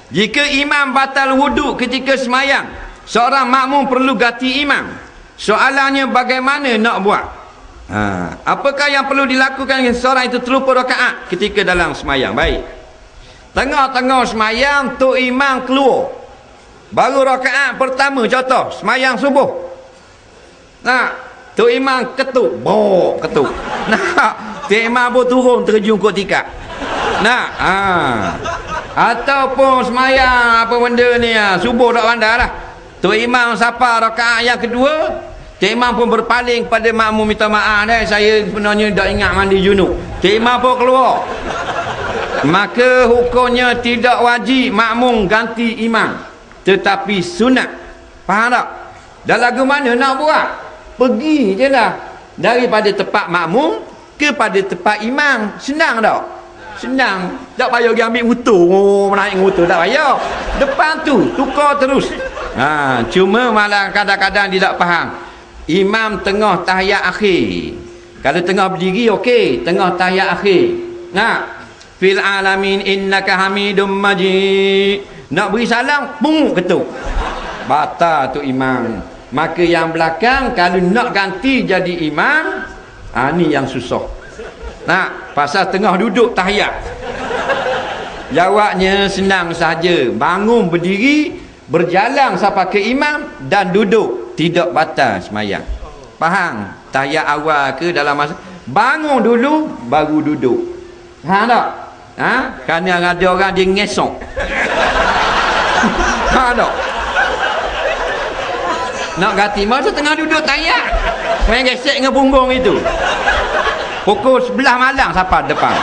Jika imam batal wuduk ketika semayang, seorang makmum perlu ganti imam. Soalannya bagaimana nak buat? Apakah yang perlu dilakukan seorang itu terlupa rakaat ketika dalam semayang? Baik. Tengah-tengah semayang, tok imam keluar. Baru rakaat pertama, contoh semayang subuh. Tok imam ketuk, ketuk. Tok imam pun turun terjun kot tikar. Ataupun semayang apa benda ni, subuh tak pandai lah. Tok imam sapa rakaat yang kedua, tok imam pun berpaling pada makmum, minta maaf saya sebenarnya tak ingat mandi junub. Tok imam pun keluar. Maka hukumnya tidak wajib makmum ganti imam, tetapi sunat. Faham tak? Dan lagu mana nak buat? Pergi je lah daripada tempat makmum kepada tempat imam. Senang tak? Senang. Tak payah pergi ambil motor, naik motor, tak payah. Depan tu tukar terus. Cuma malah kadang-kadang dia tak faham. Imam tengah tahiyat akhir. Kalau tengah berdiri okey, tengah tahiyat akhir. Fil alamin innaka hamidum majid. Nak beri salam, pung ketuk. Batal tu imam. Maka yang belakang kalau nak ganti jadi imam, ni yang susah. Pasal tengah duduk tahiyat. Jawabnya senang saja. Bangun berdiri, berjalan sampai ke imam dan duduk, tidak batal semayang. Faham? Tahiyat awal ke dalam masa bangun dulu baru duduk. Faham tak? Kerana ada orang dia ngesok. Faham tak? Nak ganti masa tengah duduk tahiyat, main gesek dengan punggung itu. Pukul 11 malam sampai depan.